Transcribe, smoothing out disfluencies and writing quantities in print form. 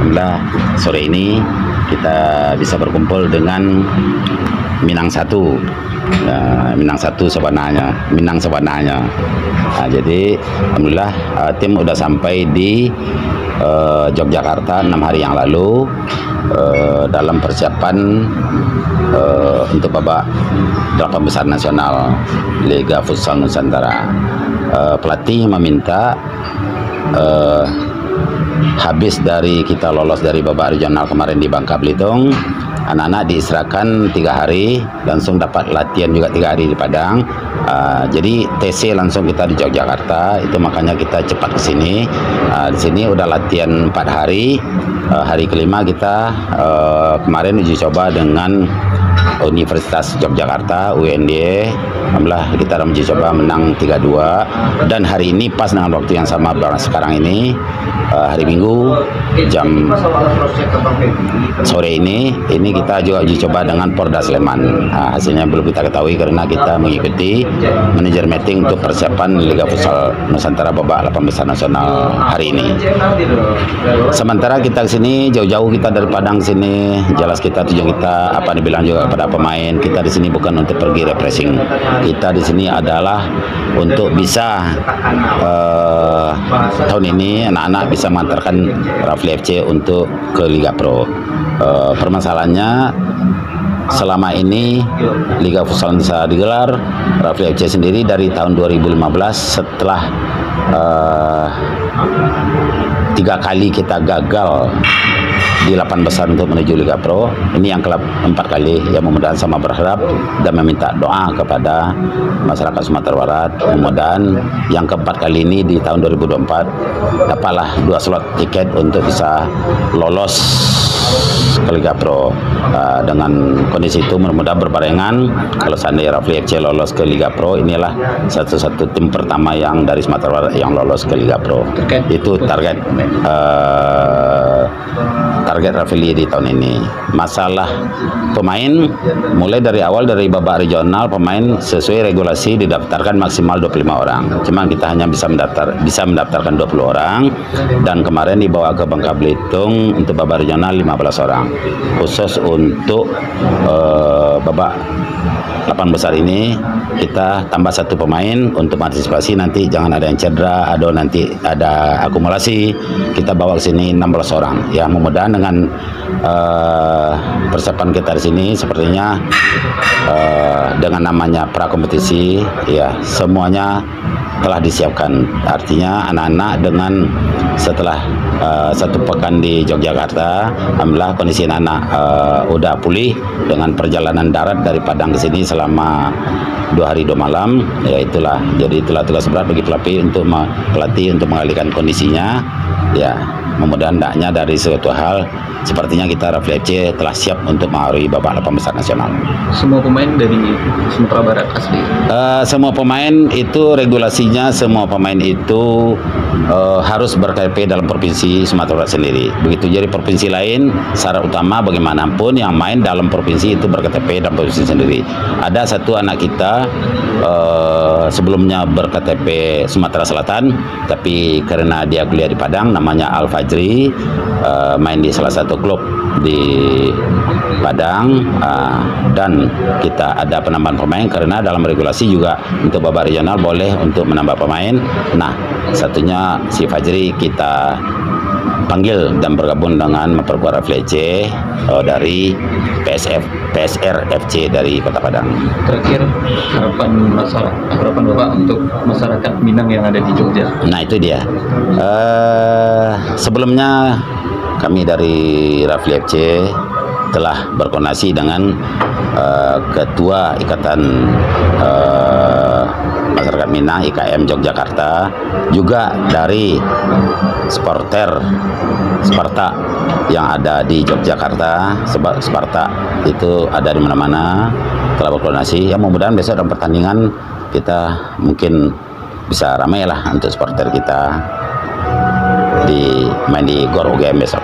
Alhamdulillah sore ini kita bisa berkumpul dengan Minang satu, Minang satu sebenarnya, Minang sebenarnya. Nah, jadi alhamdulillah tim udah sampai di Yogyakarta 6 hari yang lalu dalam persiapan untuk babak 8 besar nasional Liga Futsal Nusantara. Pelatih meminta habis dari kita lolos dari babak regional kemarin di Bangka Belitung, anak-anak diistirahatkan 3 hari, langsung dapat latihan juga 3 hari di Padang. Jadi TC langsung kita di Yogyakarta, itu makanya kita cepat ke sini. Di sini udah latihan 4 hari. Hari kelima kita kemarin uji coba dengan Universitas Yogyakarta UND. Alhamdulillah kita uji coba menang 3-2, dan hari ini pas dengan waktu yang sama sekarang ini, hari Minggu jam sore ini kita juga uji coba dengan Porda Sleman. Hasilnya belum kita ketahui karena kita mengikuti manajer meeting untuk persiapan Liga Futsal Nusantara babak 8 besar nasional hari ini. Sementara kita kesini jauh-jauh, kita dari Padang sini, jelas kita tujuan kita apa dibilang juga kepada pemain, kita di sini bukan untuk pergi refreshing. Kita di sini adalah untuk bisa tahun ini anak-anak bisa mengantarkan Rafli FC untuk ke Liga Pro. Permasalahannya selama ini Liga Futsal Nusantara digelar, Rafli FC sendiri dari tahun 2015 setelah 3 kali kita gagal di 8 besar untuk menuju Liga Pro, ini yang ke-4 kali. Ya, mudah-mudahan sama berharap dan meminta doa kepada masyarakat Sumatera Barat, mudah-mudahan yang ke-4 kali ini di tahun 2024 dapatlah 2 slot tiket untuk bisa lolos ke Liga Pro. Dengan kondisi itu mudah-mudahan berbarengan kalau seandainya Rafli FC lolos ke Liga Pro, inilah satu-satu tim pertama yang dari Sumatera Barat yang lolos ke Liga Pro. Itu target Rafli di tahun ini. Masalah pemain, mulai dari awal dari babak regional pemain sesuai regulasi didaftarkan maksimal 25 orang. Cuma kita hanya bisa mendaftarkan 20 orang, dan kemarin dibawa ke Bangka Belitung untuk babak regional 15 orang. Khusus untuk babak 8 besar ini kita tambah 1 pemain untuk antisipasi nanti jangan ada yang cedera atau nanti ada akumulasi. Kita bawa ke sini 16 orang. Ya, mudah-mudahan dengan persiapan kita di sini sepertinya dengan namanya prakompetisi, ya semuanya telah disiapkan. Artinya anak-anak dengan setelah 1 pekan di Yogyakarta, alhamdulillah kondisi anak udah pulih dengan perjalanan darat dari Padang ke sini selama 2 hari 2 malam. Ya itulah, jadi itulah tugas berat bagi pelatih untuk mengalihkan kondisinya. Ya, mudah-mudahan hendaknya dari suatu hal sepertinya kita Rafli FC telah siap untuk mengaruhi babak 8 besar nasional. Semua pemain dari Sumatera Barat asli? Semua pemain itu regulasinya, semua pemain itu harus ber-KTP dalam provinsi Sumatera Barat sendiri. Begitu jadi provinsi lain, syarat utama bagaimanapun yang main dalam provinsi itu ber-KTP dalam provinsi sendiri. Ada satu anak kita sebelumnya ber-KTP Sumatera Selatan, tapi karena dia kuliah di Padang, namanya Al Fajri, main di salah satu klub di Padang, dan kita ada penambahan pemain karena dalam regulasi juga untuk babak regional boleh untuk menambah pemain. Nah, satunya si Fajri kita panggil dan bergabung dengan memperkuat Rafli FC dari PSR FC dari Kota Padang. Terakhir, harapan Bapak untuk masyarakat Minang yang ada di Jogja. Nah, itu dia. Sebelumnya kami dari Rafli FC telah berkoordinasi dengan Ketua Ikatan Masyarakat Minang IKM Yogyakarta, juga dari supporter Sparta yang ada di Yogyakarta. Sebab Sparta itu ada di mana-mana, telah berkoordinasi. Ya, mudah-mudahan besok dalam pertandingan kita mungkin bisa ramai lah untuk supporter kita main di GOR UGM besok.